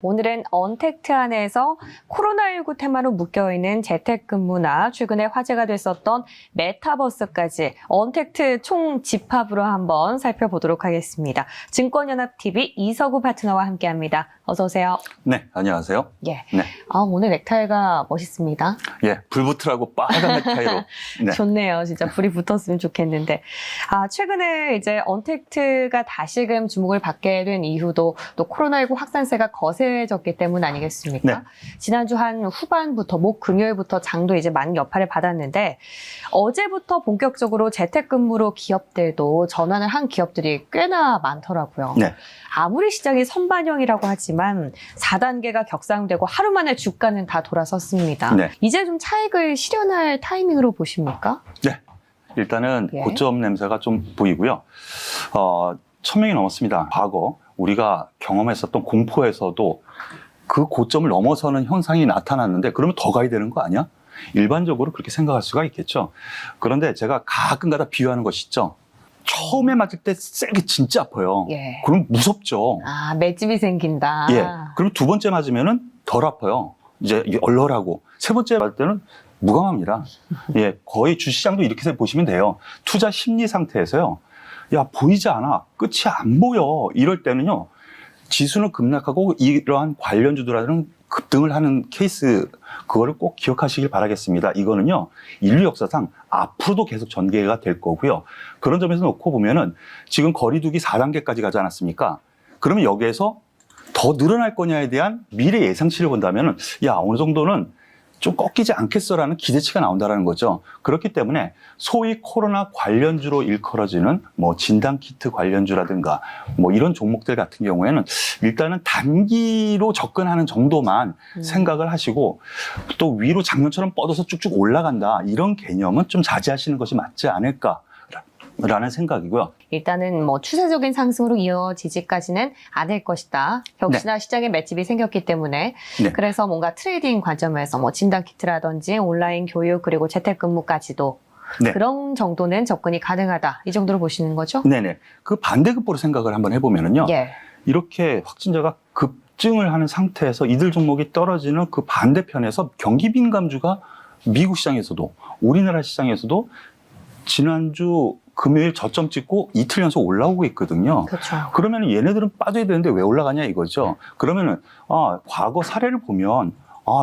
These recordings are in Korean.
오늘은 언택트 안에서 코로나19 테마로 묶여있는 재택근무나 최근에 화제가 됐었던 메타버스까지 언택트 총집합으로 한번 살펴보도록 하겠습니다. 증권연합TV 이서구 파트너와 함께합니다. 어서 오세요. 네, 안녕하세요. 예. 네. 오늘 넥타이가 멋있습니다. 예, 불 붙으라고 빨간 넥타이로. 네. 좋네요. 진짜 불이 붙었으면 좋겠는데. 최근에 이제 언택트가 다시금 주목을 받게 된 이유도 또 코로나19 확산세가 거세졌기 때문 아니겠습니까? 네. 지난주 한 후반부터, 금요일부터 장도 이제 많은 여파를 받았는데, 어제부터 본격적으로 재택근무로 기업들도 전환을 한 기업들이 꽤나 많더라고요. 네. 아무리 시장이 선반영이라고 하지만 4단계가 격상되고 하루 만에 주가는 다 돌아섰습니다. 네. 이제 좀 차익을 실현할 타이밍으로 보십니까? 네. 일단은 예. 고점 냄새가 좀 보이고요. 1000명이 넘었습니다. 과거 우리가 경험했었던 공포에서도 그 고점을 넘어서는 현상이 나타났는데 그러면 더 가야 되는 거 아니야? 일반적으로 그렇게 생각할 수가 있겠죠. 그런데 제가 가끔가다 비유하는 것이 있죠. 처음에 맞을 때 세게 진짜 아파요. 예. 그럼 무섭죠. 맷집이 생긴다. 예. 그리고 두 번째 맞으면은 덜 아파요. 이제 이게 얼얼하고. 세 번째 맞을 때는 무감합니다. 예. 거의 주시장도 이렇게 보시면 돼요. 투자 심리 상태에서요. 야, 보이지 않아. 끝이 안 보여. 이럴 때는요. 지수는 급락하고 이러한 관련주들하고는 급등을 하는 케이스, 그거를 꼭 기억하시길 바라겠습니다. 이거는요, 인류 역사상 앞으로도 계속 전개가 될 거고요. 그런 점에서 놓고 보면은 지금 거리두기 4단계까지 가지 않았습니까? 그러면 여기에서 더 늘어날 거냐에 대한 미래 예상치를 본다면은, 야, 어느 정도는 좀 꺾이지 않겠어라는 기대치가 나온다는 거죠. 그렇기 때문에 소위 코로나 관련주로 일컬어지는 뭐 진단키트 관련주라든가 뭐 이런 종목들 같은 경우에는 일단은 단기로 접근하는 정도만 생각을 하시고 또 위로 작년처럼 뻗어서 쭉쭉 올라간다 이런 개념은 좀 자제하시는 것이 맞지 않을까라는 생각이고요. 일단은 뭐 추세적인 상승으로 이어지지까지는 않을 것이다. 역시나 네. 시장에 맷집이 생겼기 때문에 네. 그래서 뭔가 트레이딩 관점에서 뭐 진단키트라든지 온라인 교육 그리고 재택근무까지도 네. 그런 정도는 접근이 가능하다. 이 정도로 보시는 거죠? 네네. 그 반대급부로 생각을 한번 해보면은요. 예. 이렇게 확진자가 급증을 하는 상태에서 이들 종목이 떨어지는 그 반대편에서 경기 민감주가 미국 시장에서도 우리나라 시장에서도 지난주 금요일 저점 찍고 이틀 연속 올라오고 있거든요. 그렇죠. 그러면 얘네들은 빠져야 되는데 왜 올라가냐 이거죠. 그러면은 과거 사례를 보면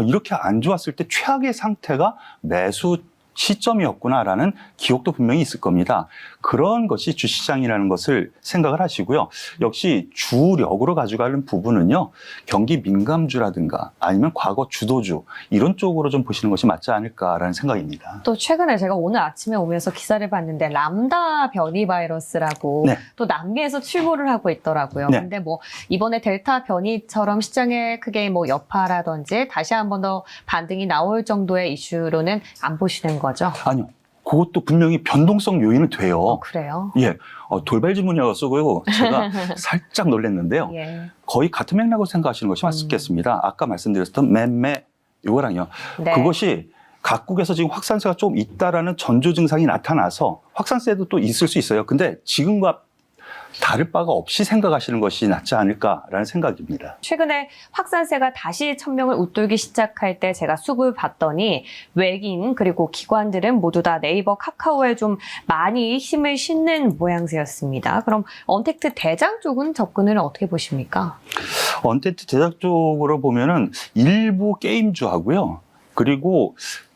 이렇게 안 좋았을 때 최악의 상태가 매수 시점이었구나라는 기억도 분명히 있을 겁니다. 그런 것이 주시장이라는 것을 생각을 하시고요. 역시 주력으로 가져가는 부분은요. 경기 민감주라든가 아니면 과거 주도주 이런 쪽으로 좀 보시는 것이 맞지 않을까라는 생각입니다. 또 최근에 제가 오늘 아침에 오면서 기사를 봤는데 람다 변이 바이러스라고 네. 또 남미에서 출몰을 하고 있더라고요. 네. 근데 뭐 이번에 델타 변이처럼 시장에 크게 뭐 여파라든지 다시 한 번 더 반등이 나올 정도의 이슈로는 안 보시는 거죠? 아니요. 그것도 분명히 변동성 요인은 돼요. 그래요? 예. 돌발 질문이었어요. 제가 살짝 놀랐는데요. 예. 거의 같은 맥락으로 생각하시는 것이 맞겠습니다. 아까 말씀드렸던 매매 이거랑요. 네. 그것이 각국에서 지금 확산세가 좀 있다라는 전조 증상이 나타나서 확산세도 또 있을 수 있어요. 근데 지금과 다를 바가 없이 생각하시는 것이 낫지 않을까라는 생각입니다. 최근에 확산세가 다시 1000명을 웃돌기 시작할 때 제가 수급을 봤더니 외국인 그리고 기관들은 모두 다 네이버, 카카오에 좀 많이 힘을 싣는 모양새였습니다. 그럼 언택트 대장 쪽은 접근을 어떻게 보십니까? 언택트 제작 쪽으로 보면은 일부 게임주하고요. 그리고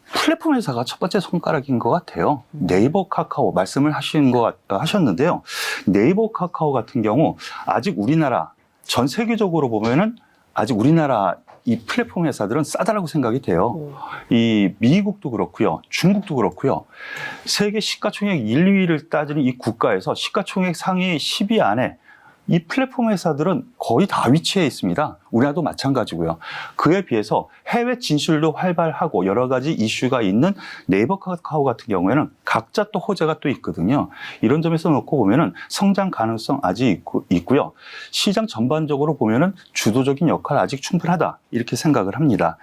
플랫폼 회사가 첫 번째 손가락인 것 같아요. 네이버, 카카오 말씀을 하셨는데요. 네이버, 카카오 같은 경우 아직 우리나라 전 세계적으로 보면은 아직 우리나라 이 플랫폼 회사들은 싸다라고 생각이 돼요. 이 미국도 그렇고요, 중국도 그렇고요. 세계 시가총액 1, 2위를 따지는 이 국가에서 시가총액 상위 10위 안에 이 플랫폼 회사들은 거의 다 위치해 있습니다. 우리나라도 마찬가지고요. 그에 비해서 해외 진출도 활발하고 여러 가지 이슈가 있는 네이버, 카카오 같은 경우에는 각자 또 호재가 또 있거든요. 이런 점에서 놓고 보면은 성장 가능성 아직 있고요. 시장 전반적으로 보면은 주도적인 역할 아직 충분하다 이렇게 생각을 합니다.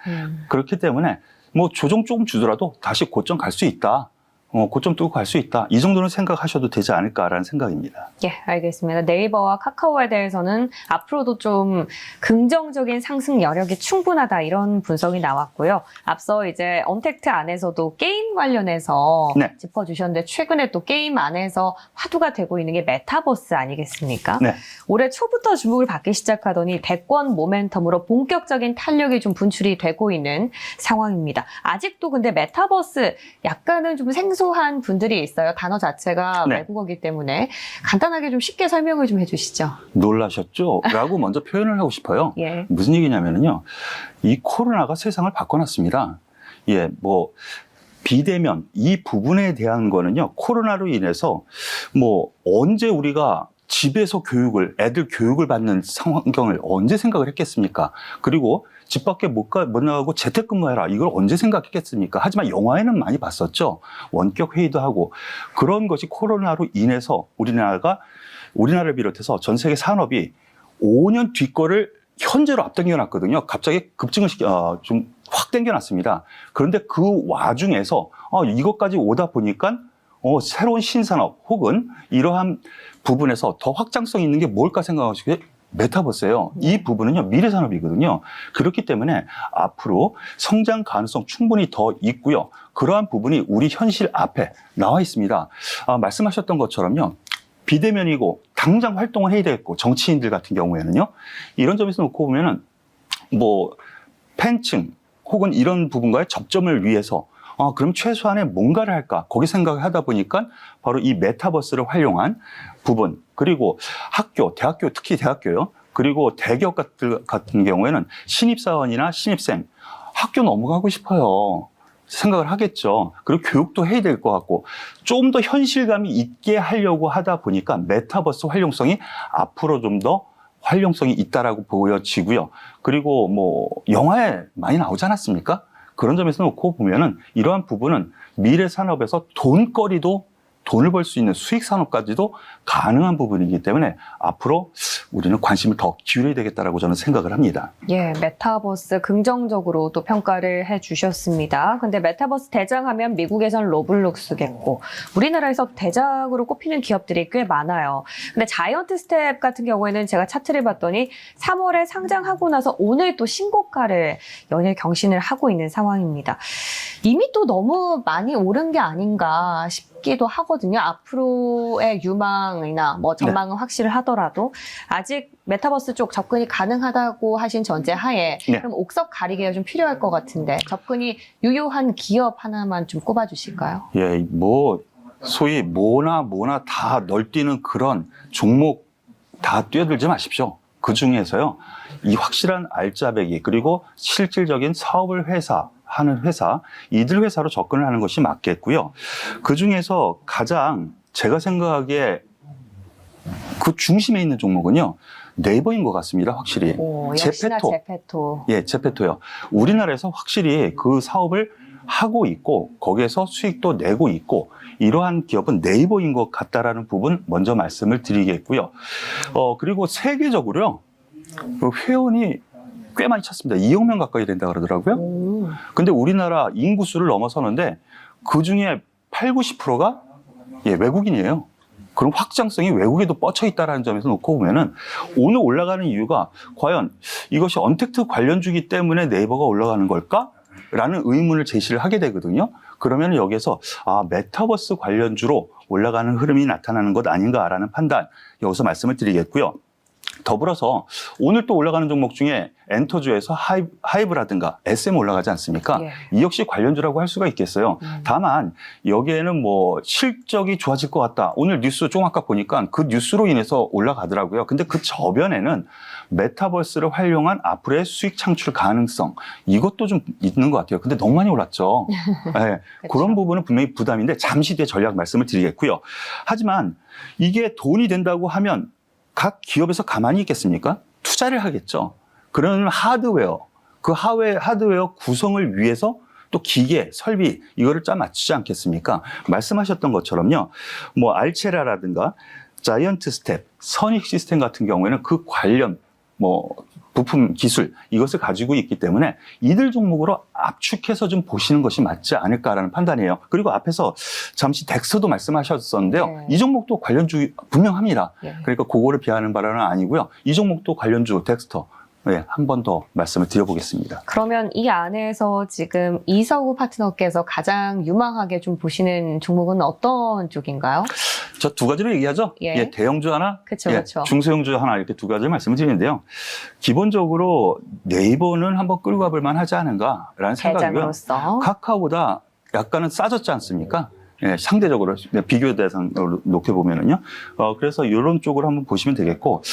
그렇기 때문에 뭐 조정 조금 주더라도 다시 고점 갈 수 있다. 고점 뚫고 갈 수 있다. 이 정도는 생각하셔도 되지 않을까라는 생각입니다. 예, 알겠습니다. 네이버와 카카오에 대해서는 앞으로도 좀 긍정적인 상승 여력이 충분하다 이런 분석이 나왔고요. 앞서 이제 언택트 안에서도 게임 관련해서 네. 짚어주셨는데 최근에 또 게임 안에서 화두가 되고 있는 게 메타버스 아니겠습니까? 네. 올해 초부터 주목을 받기 시작하더니 대권 모멘텀으로 본격적인 탄력이 좀 분출이 되고 있는 상황입니다. 아직도 근데 메타버스 약간은 좀 생소한 분들이 있어요. 단어 자체가 네. 외국어기 때문에 간단하게 좀 쉽게 설명을 좀 해주시죠. 놀라셨죠? 라고 먼저 표현을 하고 싶어요. 예. 무슨 얘기냐면요. 이 코로나가 세상을 바꿔놨습니다. 예, 뭐, 비대면, 이 부분에 대한 거는요, 코로나로 인해서 언제 우리가 집에서 애들 교육을 받는 환경을 언제 생각을 했겠습니까? 그리고 집 밖에 못 나가고 재택근무해라. 이걸 언제 생각했겠습니까? 하지만 영화에는 많이 봤었죠. 원격 회의도 하고. 그런 것이 코로나로 인해서 우리나라를 비롯해서 전 세계 산업이 5년 뒤 거를 현재로 앞당겨놨거든요. 갑자기 급증을 좀 확 당겨놨습니다. 그런데 그 와중에서 이것까지 오다 보니까 새로운 신산업 혹은 이러한 부분에서 더 확장성 있는 게 뭘까 생각하시게 메타버스예요. 이 부분은요, 미래 산업이거든요. 그렇기 때문에 앞으로 성장 가능성 충분히 더 있고요. 그러한 부분이 우리 현실 앞에 나와 있습니다. 말씀하셨던 것처럼요. 비대면이고 당장 활동을 해야 되겠고 정치인들 같은 경우에는요. 이런 점에서 놓고 보면은 팬층 혹은 이런 부분과의 접점을 위해서 그럼 최소한의 뭔가를 할까? 거기 생각을 하다 보니까 바로 이 메타버스를 활용한 부분, 그리고 대학교, 특히 대학교요. 그리고 대기업 같은 경우에는 신입사원이나 신입생, 학교 넘어가고 싶어요. 생각을 하겠죠. 그리고 교육도 해야 될 것 같고, 좀 더 현실감이 있게 하려고 하다 보니까 메타버스 활용성이 앞으로 좀 더 활용성이 있다라고 보여지고요. 그리고 영화에 많이 나오지 않았습니까? 그런 점에서 놓고 보면은 이러한 부분은 미래 산업에서 돈을 벌 수 있는 수익 산업까지도 가능한 부분이기 때문에 앞으로 우리는 관심을 더 기울여야 되겠다라고 저는 생각을 합니다. 예, 메타버스 긍정적으로 또 평가를 해주셨습니다. 근데 메타버스 대장하면 미국에선 로블록스겠고 우리나라에서 대장으로 꼽히는 기업들이 꽤 많아요. 근데 자이언트 스텝 같은 경우에는 제가 차트를 봤더니 3월에 상장하고 나서 오늘 또 신고가를 연일 경신을 하고 있는 상황입니다. 이미 또 너무 많이 오른 게 아닌가 싶기도 하거든요. 앞으로의 유망이나 전망은 확실을 하더라도 아직 메타버스 쪽 접근이 가능하다고 하신 전제 하에 네. 그럼 옥석 가리개가 좀 필요할 것 같은데 접근이 유효한 기업 하나만 좀 꼽아주실까요? 예, 소위 뭐나 다 널뛰는 그런 종목 다 뛰어들지 마십시오. 그 중에서요, 이 확실한 알짜배기 그리고 실질적인 사업을 하는 회사, 이들 회사로 접근을 하는 것이 맞겠고요. 그 중에서 가장 제가 생각하기에 그 중심에 있는 종목은요, 네이버인 것 같습니다. 확실히. 역시나 제페토. 예, 제페토요. 우리나라에서 확실히 그 사업을 하고 있고 거기에서 수익도 내고 있고 이러한 기업은 네이버인 것 같다라는 부분 먼저 말씀을 드리겠고요. 그리고 세계적으로요, 그 회원이 꽤 많이 찼습니다. 2억 명 가까이 된다 그러더라고요. 근데 우리나라 인구수를 넘어서는데 그 중에 80~90%가 외국인이에요. 그럼 확장성이 외국에도 뻗쳐 있다는 점에서 놓고 보면은 오늘 올라가는 이유가 과연 이것이 언택트 관련주기 때문에 네이버가 올라가는 걸까? 라는 의문을 제시를 하게 되거든요. 그러면 여기에서 메타버스 관련주로 올라가는 흐름이 나타나는 것 아닌가라는 판단 여기서 말씀을 드리겠고요. 더불어서 오늘 또 올라가는 종목 중에 엔터주에서 하이브라든가 SM 올라가지 않습니까? 예. 이 역시 관련주라고 할 수가 있겠어요. 다만 여기에는 실적이 좋아질 것 같다. 오늘 뉴스 좀 아까 보니까 그 뉴스로 인해서 올라가더라고요. 근데 그 저변에는 메타버스를 활용한 앞으로의 수익 창출 가능성, 이것도 좀 있는 것 같아요. 근데 너무 많이 올랐죠. 네, 그런 부분은 분명히 부담인데 잠시 뒤에 전략 말씀을 드리겠고요. 하지만 이게 돈이 된다고 하면 각 기업에서 가만히 있겠습니까? 투자를 하겠죠. 그런 하드웨어, 그 하드웨어 구성을 위해서 또 기계, 설비, 이거를 짜 맞추지 않겠습니까? 말씀하셨던 것처럼요, 알체라라든가 자이언트 스텝, 선익 시스템 같은 경우에는 그 관련, 부품 기술 이것을 가지고 있기 때문에 이들 종목으로 압축해서 좀 보시는 것이 맞지 않을까라는 판단이에요. 그리고 앞에서 잠시 덱스터도 말씀하셨었는데요. 네. 이 종목도 관련주 분명합니다. 예. 그러니까 그거를 비하하는 바람은 아니고요. 이 종목도 관련주 덱스터 한 번 더 말씀을 드려보겠습니다. 그러면 이 안에서 지금 이서구 파트너께서 가장 유망하게 좀 보시는 종목은 어떤 쪽인가요? 저 두 가지로 얘기하죠. 예. 대형주 하나, 그쵸, 그쵸. 중소형주 하나 이렇게 두 가지를 말씀을 드리는데요. 기본적으로 네이버는 한번 끌고 가볼 만하지 않은가라는 생각이고요. 대장으로서. 카카오보다 약간은 싸졌지 않습니까? 상대적으로 비교 대상으로 놓게 보면은요. 그래서 이런 쪽으로 한번 보시면 되겠고,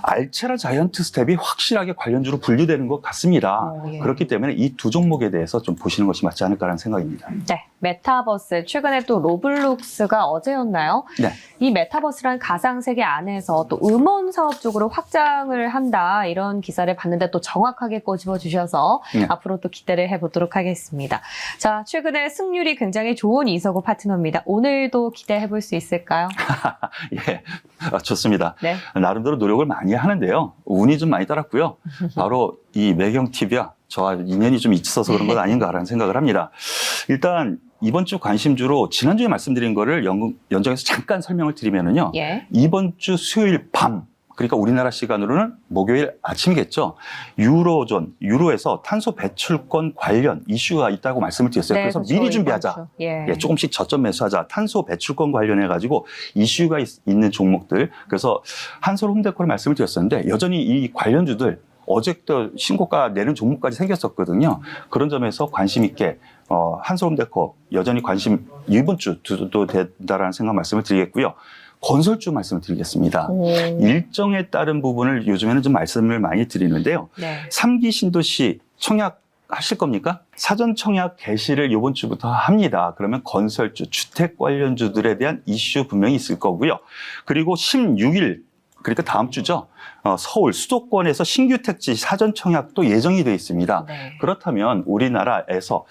알체라 자이언트 스텝이 확실하게 관련주로 분류되는 것 같습니다. 예. 그렇기 때문에 이 두 종목에 대해서 좀 보시는 것이 맞지 않을까라는 생각입니다. 네, 메타버스. 최근에 또 로블록스가 어제였나요? 네. 이 메타버스란 가상세계 안에서 또 음원 사업 쪽으로 확장을 한다. 이런 기사를 봤는데 또 정확하게 꼬집어 주셔서 네. 앞으로 또 기대를 해보도록 하겠습니다. 자, 최근에 승률이 굉장히 좋은 이서구 파트너입니다. 오늘도 기대해 볼 수 있을까요? 예, 좋습니다. 네. 나름대로 노력을 많이 하는데요. 운이 좀 많이 따랐고요. 바로 이 매경TV와 저와 인연이 좀 있어서 그런 것 아닌가라는 생각을 합니다. 일단 이번 주 관심주로 지난주에 말씀드린 거를 연장해서 잠깐 설명을 드리면은요. 예. 이번 주 수요일 밤, 그러니까 우리나라 시간으로는 목요일 아침이겠죠. 유로에서 탄소 배출권 관련 이슈가 있다고 말씀을 드렸어요. 네, 그래서 그렇죠. 미리 준비하자. 이번 주. 예. 예, 조금씩 저점 매수하자. 탄소 배출권 관련해가지고 이슈가 있는 종목들. 그래서 한솔 홈데코를 말씀을 드렸었는데 여전히 이 관련주들 어제부터 신고가 내는 종목까지 생겼었거든요. 그런 점에서 관심 있게 한솔 홈데코 여전히 관심 이번 주도 된다라는 생각 말씀을 드리겠고요. 건설주 말씀을 드리겠습니다. 일정에 따른 부분을 요즘에는 좀 말씀을 많이 드리는데요. 네. 3기 신도시 청약 하실 겁니까? 사전 청약 개시를 이번 주부터 합니다. 그러면 건설주, 주택 관련주들에 대한 이슈 분명히 있을 거고요. 그리고 16일, 그러니까 다음 주죠. 서울 수도권에서 신규 택지 사전 청약도 예정이 되어 있습니다. 네. 그렇다면 우리나라에서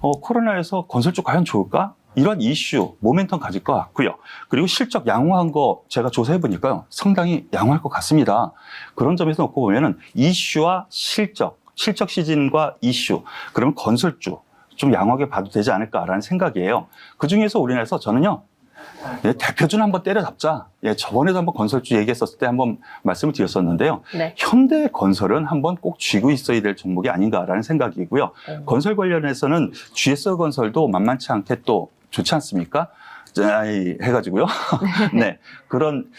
코로나에서 건설주 과연 좋을까? 이런 이슈, 모멘텀 가질 것 같고요. 그리고 실적 양호한 거 제가 조사해 보니까요. 상당히 양호할 것 같습니다. 그런 점에서 놓고 보면은 이슈와 실적 시즌과 이슈, 그러면 건설주 좀 양호하게 봐도 되지 않을까라는 생각이에요. 그중에서 우리나라에서 저는요. 대표주는 한번 때려잡자. 저번에도 한번 건설주 얘기했었을 때 한번 말씀을 드렸었는데요. 네. 현대건설은 한번 꼭 쥐고 있어야 될 종목이 아닌가라는 생각이고요. 건설 관련해서는 GS건설도 만만치 않게 또 좋지 않습니까? 해가지고요. 네. 그런,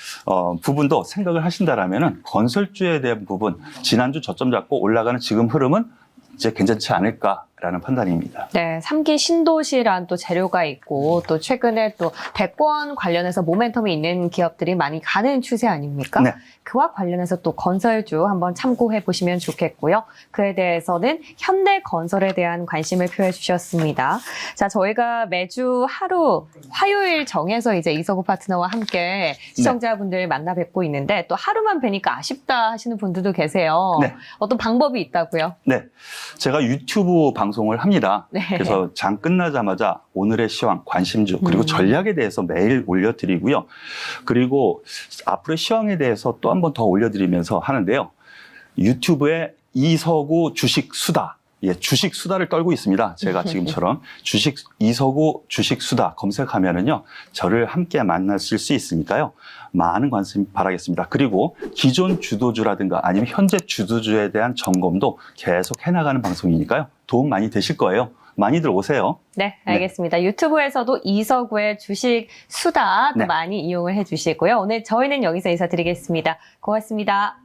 부분도 생각을 하신다라면은 건설주에 대한 부분, 지난주 저점 잡고 올라가는 지금 흐름은 이제 괜찮지 않을까라는 판단입니다. 네, 3기 신도시란 또 재료가 있고 또 최근에 또 대권 관련해서 모멘텀이 있는 기업들이 많이 가는 추세 아닙니까? 네. 그와 관련해서 또 건설주 한번 참고해 보시면 좋겠고요. 그에 대해서는 현대건설에 대한 관심을 표해 주셨습니다. 자, 저희가 매주 하루 화요일 정해서 이제 이서구 파트너와 함께 시청자분들 만나 뵙고 있는데 또 하루만 뵈니까 아쉽다 하시는 분들도 계세요. 네. 어떤 방법이 있다고요? 네. 제가 유튜브 방송을 합니다. 네. 그래서 장 끝나자마자 오늘의 시황, 관심주, 그리고 전략에 대해서 매일 올려드리고요. 그리고 앞으로의 시황에 대해서 또 한 번 더 올려드리면서 하는데요. 유튜브에 이서구 주식 수다. 주식 수다를 떨고 있습니다. 제가 지금처럼 이서구 주식 수다 검색하면은요, 저를 함께 만나실 수 있으니까요. 많은 관심 바라겠습니다. 그리고 기존 주도주라든가 아니면 현재 주도주에 대한 점검도 계속 해나가는 방송이니까요. 도움 많이 되실 거예요. 많이들 오세요. 네, 알겠습니다. 유튜브에서도 이서구의 주식 수다 또 네. 많이 이용을 해주시고요. 오늘 저희는 여기서 인사드리겠습니다. 고맙습니다.